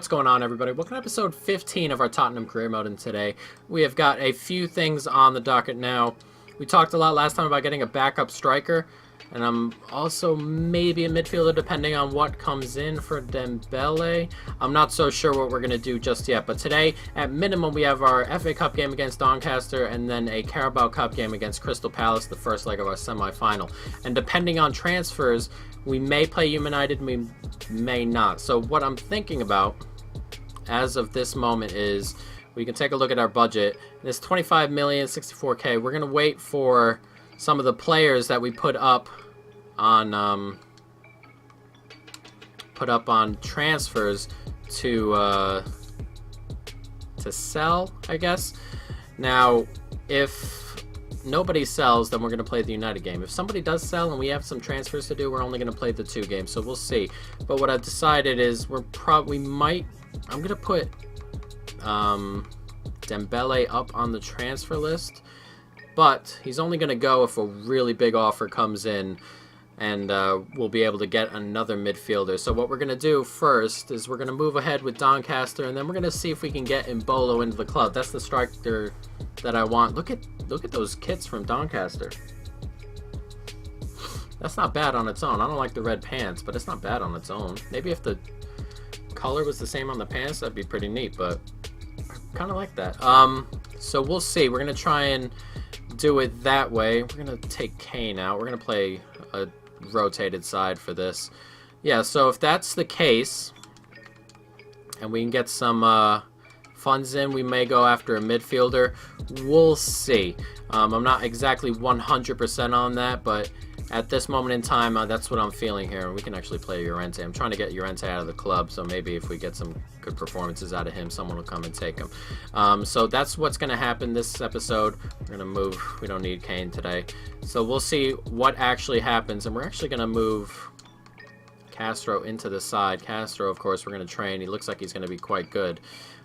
What's going on, everybody? Welcome to episode 15 of our Tottenham career mode, and today we have got a few things on the docket now. We talked a lot last time about getting a backup striker, and I'm also maybe a midfielder depending on what comes in for Dembele. I'm not so sure what we're going to do just yet, but today, at minimum, we have our FA Cup game against Doncaster and then a Carabao Cup game against Crystal Palace, the first leg of our semi-final. And depending on transfers, we may play United, we may not. So what I'm thinking about as of this moment is we can take a look at our budget. It's 25 million, 64k. We're going to wait for some of the players that we put up on transfers to sell, I guess. Now, if nobody sells, then we're going to play the United game. If somebody does sell and we have some transfers to do, we're only going to play the 2 games, so we'll see. But what I've decided is I'm going to put Dembele up on the transfer list, but he's only going to go if a really big offer comes in, and we'll be able to get another midfielder. So what we're going to do first is we're going to move ahead with Doncaster, and then we're going to see if we can get Mbolo into the club. That's the striker that I want. Look at those kits from Doncaster. That's not bad on its own. I don't like the red pants, but it's not bad on its own. Maybe if the color was the same on the pants, that'd be pretty neat, but I kind of like that. So we'll see. We're going to try and do it that way. We're going to take Kane out. We're going to play a rotated side for this. Yeah, so if that's the case, and we can get some funds in, we may go after a midfielder. We'll see. I'm not exactly 100% on that, but at this moment in time, that's what I'm feeling here. We can actually play Llorente. I'm trying to get Llorente out of the club, so maybe if we get some good performances out of him, someone will come and take him. So that's what's going to happen this episode. We're going to move. We don't need Kane today. So we'll see what actually happens, and we're actually going to move Castro into the side. Castro, of course, we're going to train. He looks like he's going to be quite good,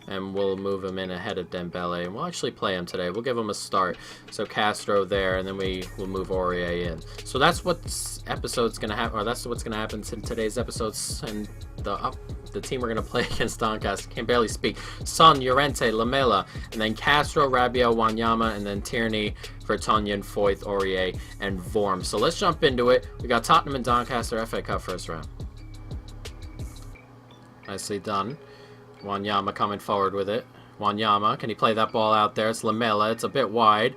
and we'll move him in ahead of Dembele, and we'll actually play him today. We'll give him a start. So Castro there, and then we'll move Aurier in. So that's what episode's going to happen, or that's what's going to happen in today's episodes, and the team we're going to play against Doncaster. Can't barely speak. Son, Llorente, Lamela, and then Castro, Rabiot, Wanyama, and then Tierney, Vertonghen, Foyth, Aurier, and Vorm. So let's jump into it. We got Tottenham and Doncaster FA Cup first round. Nicely done. Wanyama coming forward with it. Wanyama, can he play that ball out there? It's Lamela. It's a bit wide.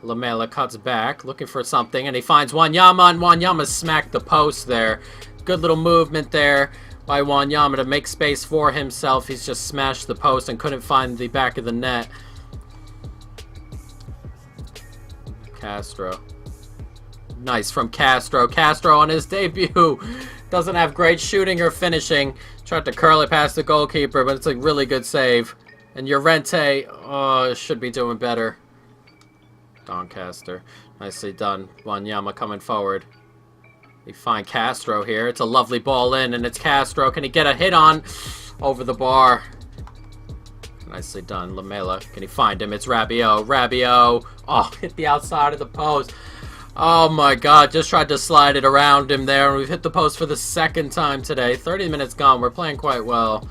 Lamela cuts back, looking for something, and he finds Wanyama, and Wanyama smacked the post there. Good little movement there by Wanyama to make space for himself. He's just smashed the post and couldn't find the back of the net. Castro. Nice from Castro. Castro on his debut. Doesn't have great shooting or finishing. Tried to curl it past the goalkeeper, but it's a really good save. And Llorente, should be doing better. Doncaster. Nicely done. Wanyama coming forward. We find Castro here. It's a lovely ball in, and it's Castro. Can he get a hit on? Over the bar. Nicely done. Lamela. Can he find him? It's Rabiot. Rabiot. Oh, hit the outside of the post. Oh my god, just tried to slide it around him there, and we've hit the post for the second time today. 30 minutes gone. We're playing quite well.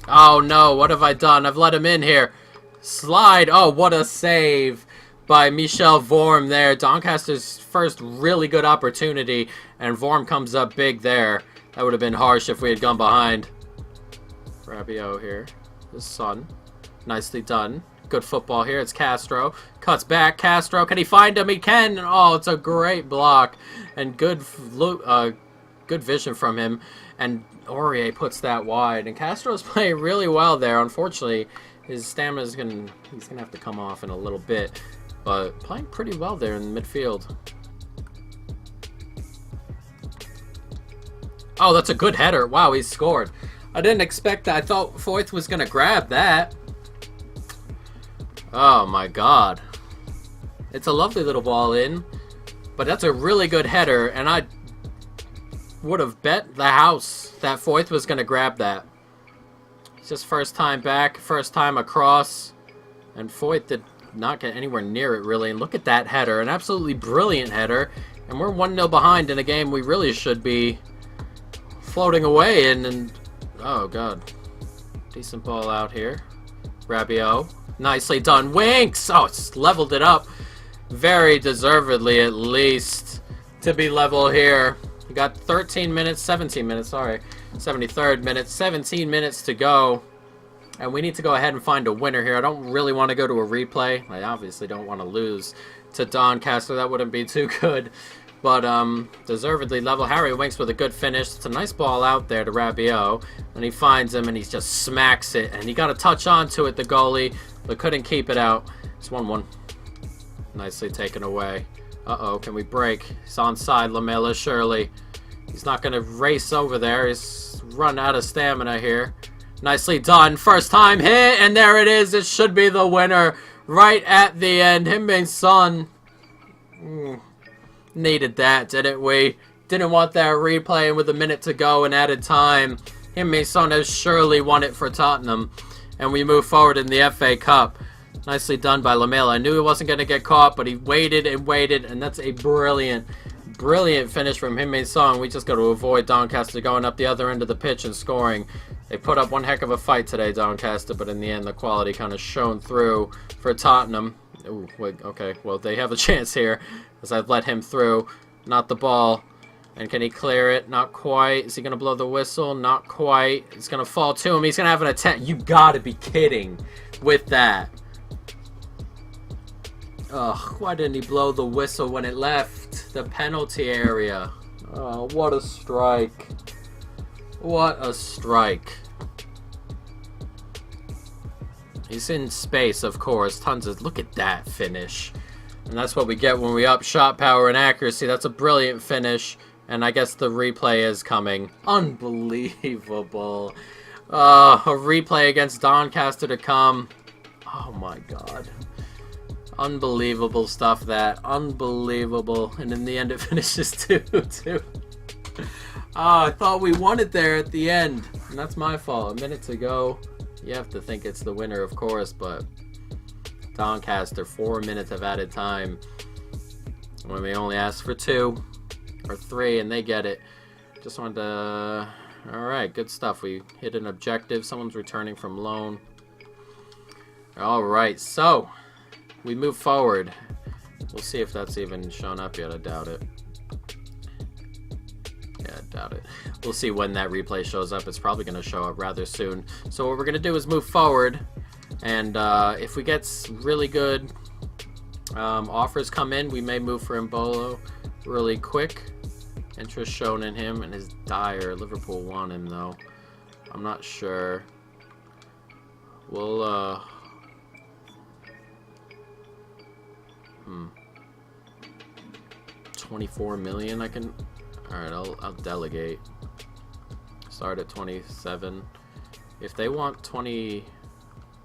Oh no, what have I done? I've let him in here. Slide. Oh, what a save by Michel Vorm there. Doncaster's first really good opportunity, and Vorm comes up big there. That would have been harsh if we had gone behind. Rabiot here. The Son. Nicely done. Good football here. It's Castro. Cuts back. Castro. Can he find him? He can. Oh, it's a great block. And good vision from him. And Aurier puts that wide. And Castro's playing really well there. Unfortunately, his stamina is he's gonna have to come off in a little bit. But playing pretty well there in the midfield. Oh, that's a good header. Wow, he scored. I didn't expect that. I thought Foyth was gonna grab that. Oh my god. It's a lovely little ball in, but that's a really good header, and I would have bet the house that Foyth was going to grab that. It's just first time back, first time across, and Foyth did not get anywhere near it, really. And look at that header, an absolutely brilliant header, and we're 1-0 behind in a game we really should be floating away, and oh god. Decent ball out here. Rabiot. Nicely done. Winks! Oh, it's leveled it up. Very deservedly, at least, to be level here. We got 13 minutes, 17 minutes, sorry. 73rd minute, 17 minutes to go. And we need to go ahead and find a winner here. I don't really want to go to a replay. I obviously don't want to lose to Doncaster. That wouldn't be too good. But deservedly level. Harry Winks with a good finish. It's a nice ball out there to Rabiot. And he finds him and he just smacks it. And he got a touch onto it, the goalie, but couldn't keep it out. It's 1-1. Nicely taken away. Uh-oh, can we break? He's onside, Lamela, surely. He's not going to race over there. He's run out of stamina here. Nicely done. First time hit, and there it is. It should be the winner right at the end. Heung-min Son. Needed that, didn't we? Didn't want that replay, and with a minute to go and added time, Heung-min Son has surely won it for Tottenham. And we move forward in the FA Cup. Nicely done by Lamela. I knew he wasn't going to get caught, but he waited and waited, and that's a brilliant finish from Heung-min Son. We just got to avoid Doncaster going up the other end of the pitch and scoring. They put up one heck of a fight today, Doncaster, but in the end, the quality kind of shone through for Tottenham. Ooh, wait, okay, well, they have a chance here, as I've let him through. Not the ball. And can he clear it? Not quite. Is he going to blow the whistle? Not quite. It's going to fall to him. He's going to have an attempt. You got to be kidding with that. Ugh, why didn't he blow the whistle when it left the penalty area? Oh, what a strike. What a strike. He's in space, of course. Tons of... Look at that finish. And that's what we get when we up shot power and accuracy. That's a brilliant finish. And I guess the replay is coming. Unbelievable. A replay against Doncaster to come. Oh my god. Unbelievable stuff, that. Unbelievable. And in the end, it finishes 2-2. I thought we won it there at the end. And that's my fault. A minute to go. You have to think it's the winner, of course, but Doncaster, 4 minutes of added time. When we only asked for 2 or 3, and they get it. Just wanted to... Alright, good stuff. We hit an objective. Someone's returning from loan. Alright, so... we move forward. We'll see if that's even shown up yet. I doubt it. Yeah, I doubt it. We'll see when that replay shows up. It's probably going to show up rather soon. So what we're going to do is move forward. And if we get really good offers come in, we may move for Mbolo really quick. Interest shown in him and his Dyer. Liverpool want him, though. I'm not sure. We'll... 24 million I can... Alright, I'll delegate. Start at 27. If they want 20...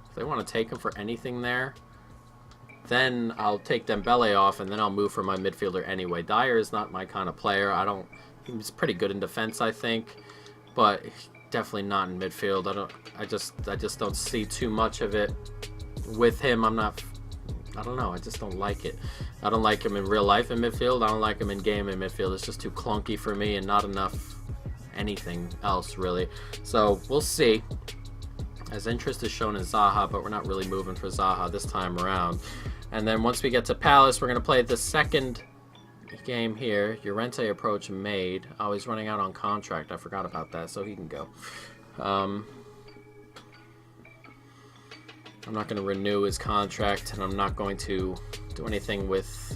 If they want to take him for anything there, then I'll take Dembele off and then I'll move for my midfielder anyway. Dyer is not my kind of player. He's pretty good in defense, I think, but definitely not in midfield. I just don't see too much of it with him. I don't know. I just don't like it. I don't like him in real life in midfield. I don't like him in game in midfield. It's just too clunky for me and not enough anything else, really. So, we'll see. As interest is shown in Zaha, but we're not really moving for Zaha this time around. And then once we get to Palace, we're going to play the second game here. Llorente approach made. Oh, he's running out on contract. I forgot about that, so he can go. I'm not going to renew his contract, and I'm not going to do anything with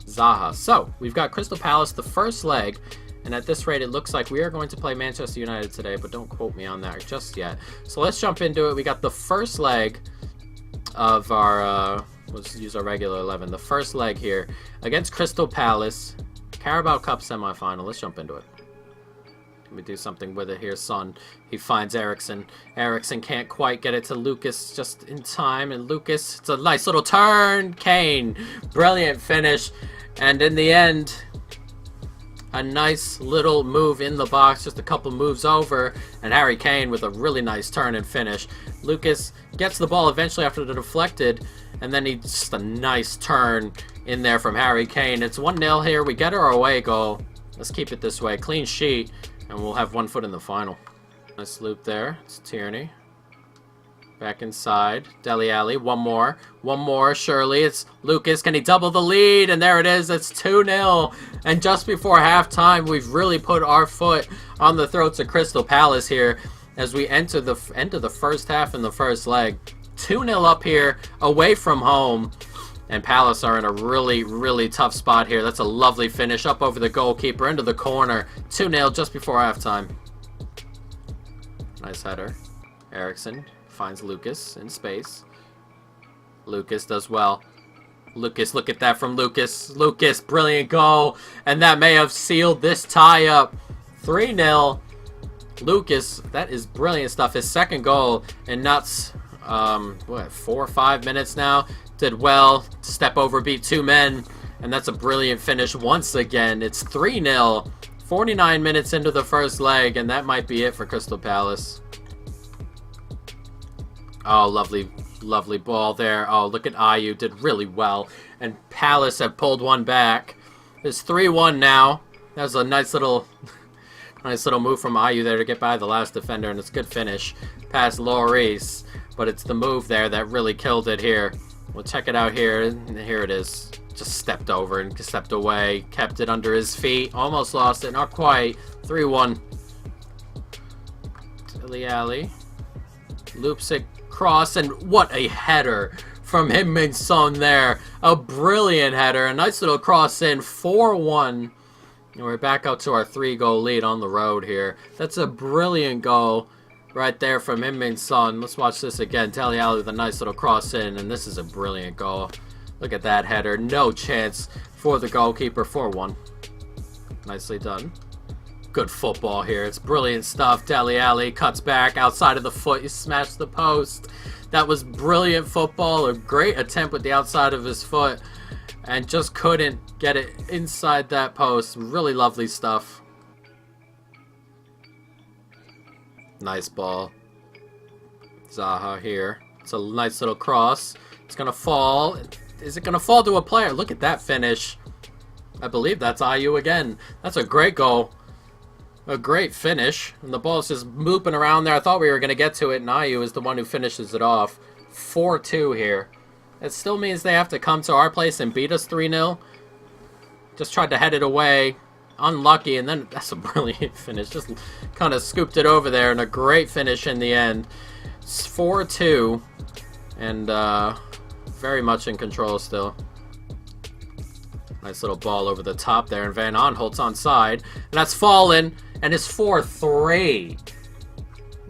Zaha. So, we've got Crystal Palace, the first leg, and at this rate, it looks like we are going to play Manchester United today, but don't quote me on that just yet. So, let's jump into it. We got the first leg of our, let's use our regular 11. The first leg here against Crystal Palace, Carabao Cup semifinal. Let's jump into it. Let me do something with it here, Son. He finds Eriksen. Eriksen can't quite get it to Lucas just in time. And Lucas, it's a nice little turn. Kane, brilliant finish. And in the end, a nice little move in the box. Just a couple moves over. And Harry Kane with a really nice turn and finish. Lucas gets the ball eventually after the deflected. And then he just a nice turn in there from Harry Kane. It's 1-0 here. We get our away goal. Let's keep it this way. Clean sheet. And we'll have 1 foot in the final. Nice loop there. It's Tierney. Back inside. Dele Alli. One more. One more. Surely it's Lucas. Can he double the lead? And there it is. It's 2-0. And just before halftime, we've really put our foot on the throats of Crystal Palace here as we enter the end of the first half in the first leg. 2-0 up here, away from home. And Palace are in a really, really tough spot here. That's a lovely finish up over the goalkeeper into the corner. 2-0 just before halftime. Nice header. Eriksson finds Lucas in space. Lucas does well. Lucas, look at that from Lucas. Lucas, brilliant goal. And that may have sealed this tie-up. 3-0. Lucas, that is brilliant stuff. His second goal in nuts, 4 or 5 minutes now. Did well. Step over, beat 2 men. And that's a brilliant finish once again. It's 3-0. 49 minutes into the first leg. And that might be it for Crystal Palace. Oh, lovely, lovely ball there. Oh, look at Ayew. Did really well. And Palace have pulled one back. It's 3-1 now. That was a nice little move from Ayew there to get by the last defender. And it's a good finish past Lloris. But it's the move there that really killed it here. We'll check it out here. And here it is. Just stepped over and stepped away. Kept it under his feet. Almost lost it. Not quite. 3-1. Dele Alli. Loops it. Cross, and what a header from Heung-min Son there. A brilliant header. A nice little cross in. 4-1. And we're back up to our 3-goal lead on the road here. That's a brilliant goal right there from Heung-min Son. Let's watch this again. Dele Alli with a nice little cross in, and this is a brilliant goal. Look at that header. No chance for the goalkeeper. 4-1. Nicely done. Good football here. It's brilliant stuff. Dele Alli cuts back outside of the foot. He smashed the post. That was brilliant football. A great attempt with the outside of his foot. And just couldn't get it inside that post. Really lovely stuff. Nice ball. Zaha here. It's a nice little cross. It's going to fall. Is it going to fall to a player? Look at that finish. I believe that's Ayew again. That's a great goal. A great finish. And the ball's just mooping around there. I thought we were going to get to it, and Ayew is the one who finishes it off. 4-2 here. It still means they have to come to our place and beat us 3-0. Just tried to head it away. Unlucky, and then that's a brilliant finish. Just kind of scooped it over there, and a great finish in the end. It's 4-2. And very much in control still. Nice little ball over the top there, and Van Aanholt's onside. And that's fallen. And it's 4-3.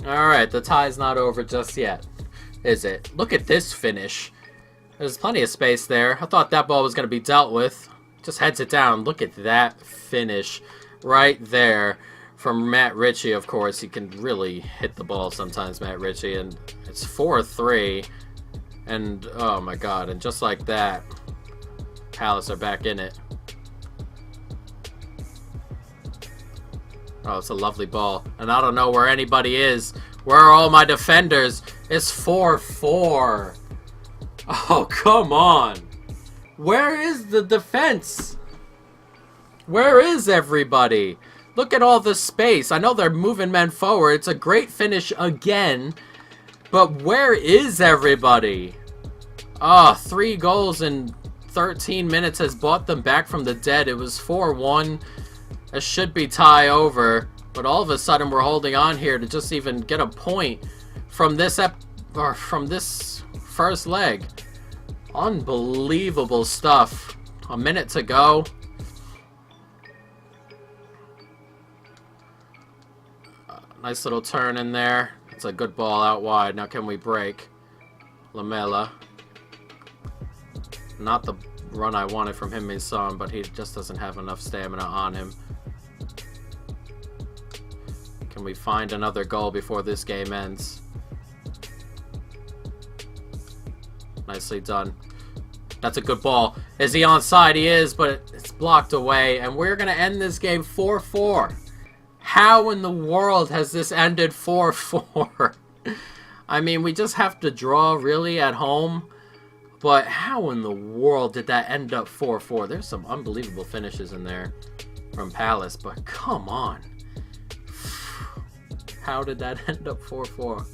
Alright, the tie's not over just yet, is it? Look at this finish. There's plenty of space there. I thought that ball was going to be dealt with. Just heads it down. Look at that finish right there from Matt Ritchie, of course. He can really hit the ball sometimes, Matt Ritchie. And it's 4-3. And, oh my god, and just like that, Palace are back in it. Oh, it's a lovely ball. And I don't know where anybody is. Where are all my defenders? It's 4-4. Oh, come on. Where is the defense? Where is everybody? Look at all the space. I know they're moving men forward. It's a great finish again. But where is everybody? Oh, 3 goals in 13 minutes has brought them back from the dead. It was 4-1. It should be tie over, but all of a sudden we're holding on here to just even get a point from this first leg. Unbelievable stuff. A minute to go. Nice little turn in there. It's a good ball out wide. Now can we break? Lamela. Not the run I wanted from Heung-min Son, but he just doesn't have enough stamina on him. Can we find another goal before this game ends? Nicely done. That's a good ball. Is he onside? He is, but it's blocked away. And we're going to end this game 4-4. How in the world has this ended 4-4? I mean, we just have to draw really at home. But how in the world did that end up 4-4? There's some unbelievable finishes in there from Palace, but come on. How did that end up 4-4?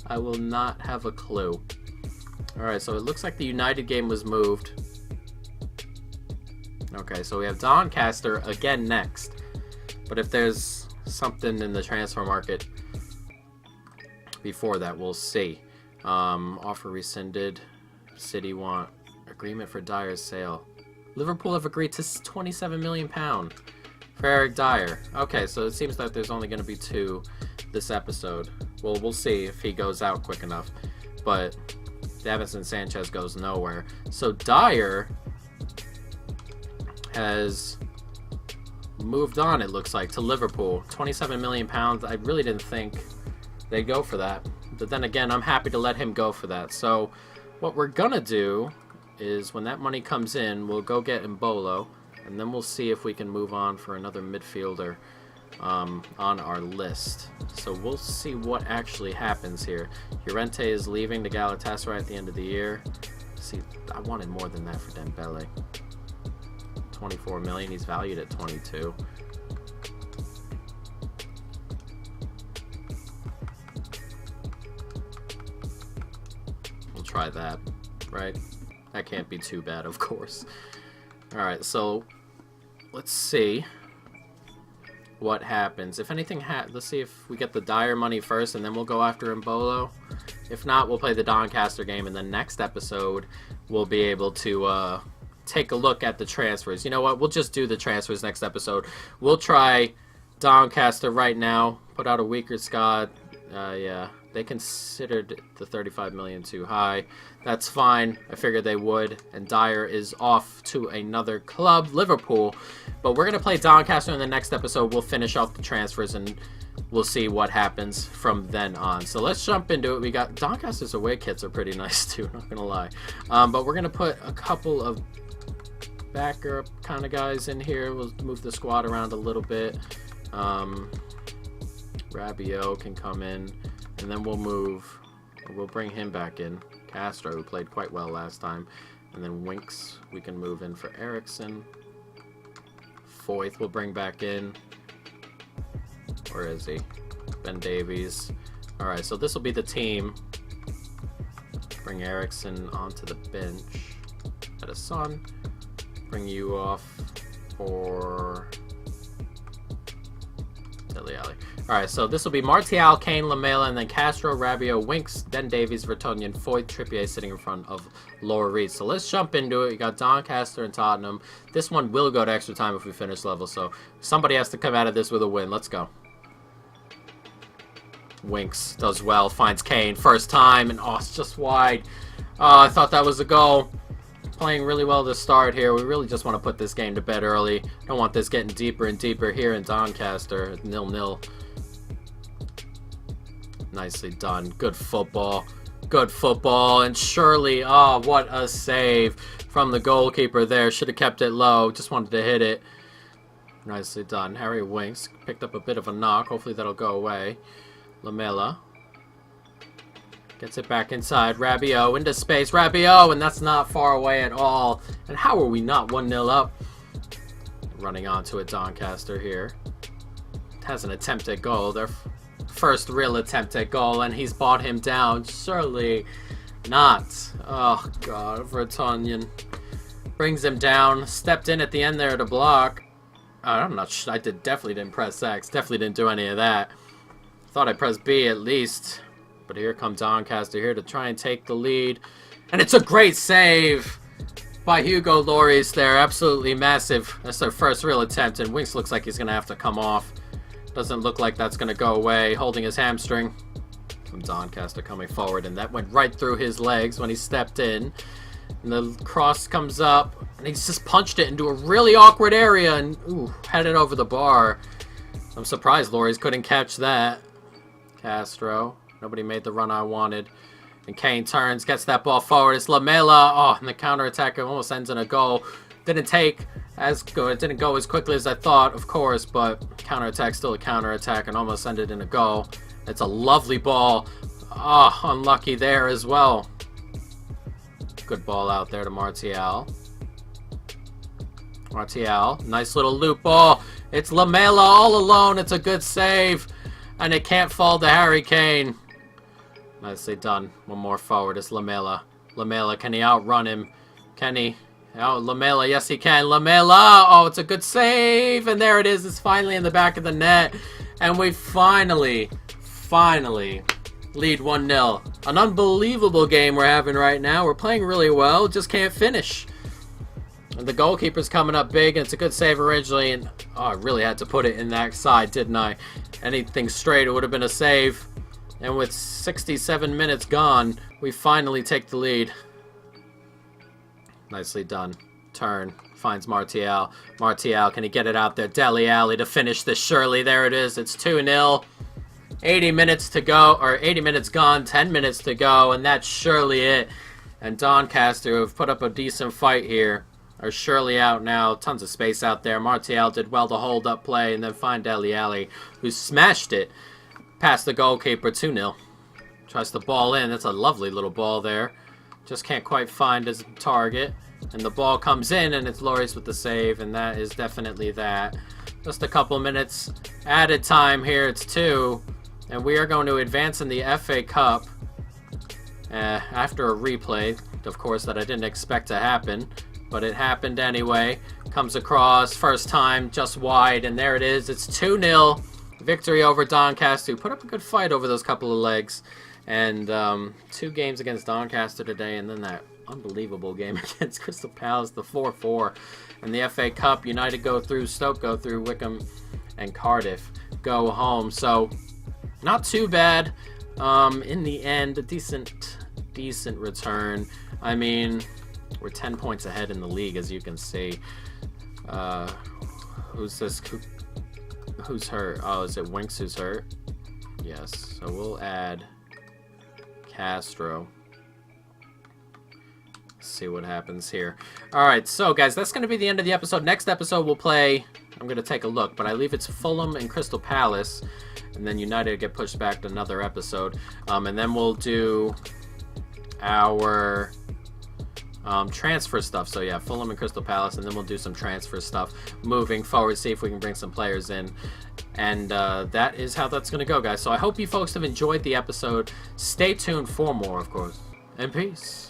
I will not have a clue. Alright, so it looks like the United game was moved. Okay, so we have Doncaster again next. But if there's something in the transfer market before that, we'll see. Offer rescinded. City want agreement for Dyer's sale. Liverpool have agreed to £27 million for Eric Dyer. Okay, so it seems like there's only going to be 2 this episode. Well, we'll see if he goes out quick enough. But Davinson Sanchez goes nowhere. So Dyer has moved on, it looks like, to Liverpool. £27 million. I really didn't think they'd go for that. But then again, I'm happy to let him go for that. So what we're going to do is when that money comes in, we'll go get Mbolo. And then we'll see if we can move on for another midfielder on our list. So we'll see what actually happens here. Llorente is leaving to Galatasaray at the end of the year. See, I wanted more than that for Dembele. 24 million. He's valued at 22. We'll try that, right? That can't be too bad, of course. Alright, so let's see what happens. If anything, let's see if we get the Dyer money first, and then we'll go after Mbolo. If not, we'll play the Doncaster game, and then next episode we'll be able to take a look at the transfers. You know what? We'll just do the transfers next episode. We'll try Doncaster right now. Put out a weaker squad. Yeah, they considered the 35 million too high. That's fine. I figured they would. And Dyer is off to another club, Liverpool. But we're going to play Doncaster in the next episode. We'll finish off the transfers and we'll see what happens from then on. So let's jump into it. We got Doncaster's away kits are pretty nice too, not going to lie. But we're going to put a couple of backer kind of guys in here. We'll move the squad around a little bit. Rabiot can come in, and then we'll bring him back in. Castro, who played quite well last time, and then Winks we can move in for Ericsson. Foyth we'll bring back in. Where is he? Ben Davies. Alright, so this will be the team. Bring Ericsson onto the bench. Edison. Bring you off for Dele Alli. Alright, so this will be Martial, Kane, Lamela, and then Castro, Rabiot, Winks, Ben Davies, Vertonghen, Foyth, Trippier sitting in front of Laura Reed. So let's jump into it. You got Doncaster and Tottenham. This one will go to extra time if we finish level, so somebody has to come out of this with a win. Let's go. Winks does well, finds Kane, first time, and oh, it's just wide. Oh, I thought that was a goal. Playing really well to start here. We really just want to put this game to bed early. Don't want this getting deeper and deeper here in Doncaster. 0-0. Nicely done. Good football. Good football. And Shirley, oh, what a save from the goalkeeper there. Should have kept it low. Just wanted to hit it. Nicely done. Harry Winks picked up a bit of a knock. Hopefully that'll go away. Lamela gets it back inside. Rabiot into space. Rabiot, and that's not far away at all. And how are we not 1-0 up? Running onto it, Doncaster here. Has an attempt at goal. Their first real attempt at goal, and he's brought him down. Surely not. Oh, God. Vertonghen brings him down. Stepped in at the end there to block. I'm not sure. I definitely didn't press X. Definitely didn't do any of that. Thought I pressed B at least. But here comes Doncaster here to try and take the lead. And it's a great save by Hugo Lloris there. Absolutely massive. That's their first real attempt. And Winks looks like he's going to have to come off. Doesn't look like that's going to go away. Holding his hamstring. From Doncaster coming forward. And that went right through his legs when he stepped in. And the cross comes up. And he's just punched it into a really awkward area. And ooh, headed over the bar. I'm surprised Lloris couldn't catch that. Castro. Nobody made the run I wanted. And Kane turns, gets that ball forward. It's Lamela. Oh, and the counterattack almost ends in a goal. Didn't take as good. It didn't go as quickly as I thought, of course, but counterattack still a counterattack and almost ended in a goal. It's a lovely ball. Oh, unlucky there as well. Good ball out there to Martial. Martial, nice little loop ball. It's Lamela all alone. It's a good save. And it can't fall to Harry Kane. Nicely done. One more forward. It's Lamela. Lamela, can he outrun him? Can he? Oh, Lamela, yes he can. Lamela! Oh, it's a good save! And there it is. It's finally in the back of the net. And we finally lead 1-0. An unbelievable game we're having right now. We're playing really well. Just can't finish. And the goalkeeper's coming up big, and it's a good save originally. And oh, I really had to put it in that side, didn't I? Anything straight, it would have been a save. And with 67 minutes gone, we finally take the lead. Nicely done. Turn. Finds Martial. Martial, can he get it out there? Dele Alli to finish this, surely. There it is. It's 2-0. 80 minutes to go, or 80 minutes gone, 10 minutes to go, and that's surely it. And Doncaster, who have put up a decent fight here, are surely out now. Tons of space out there. Martial did well to hold up play, and then find Dele Alli, who smashed it past the goalkeeper. 2-0. Tries the ball in. That's a lovely little ball there. Just can't quite find his target. And the ball comes in, and it's Lloris with the save, and that is definitely that. Just a couple minutes added time here. It's 2. And we are going to advance in the FA Cup after a replay, of course, that I didn't expect to happen. But it happened anyway. Comes across, first time, just wide, and there it is. It's 2-0. Victory over Doncaster, who put up a good fight over those couple of legs. And 2 games against Doncaster today, and then that unbelievable game against Crystal Palace, the 4-4. And the FA Cup, United go through, Stoke go through, Wickham and Cardiff go home. So, not too bad. In the end, a decent return. I mean, we're 10 points ahead in the league, as you can see. Who's this? Who's hurt? Oh, is it Winks who's hurt? Yes. So we'll add Castro. See what happens here. Alright, so guys, that's going to be the end of the episode. Next episode we'll play, I'm going to take a look, but I believe it's Fulham and Crystal Palace, and then United get pushed back to another episode. And then we'll do our transfer stuff. So yeah, Fulham and Crystal Palace, and then we'll do some transfer stuff moving forward, see if we can bring some players in. And that is how that's going to go, guys. So I hope you folks have enjoyed the episode. Stay tuned for more, of course. And peace.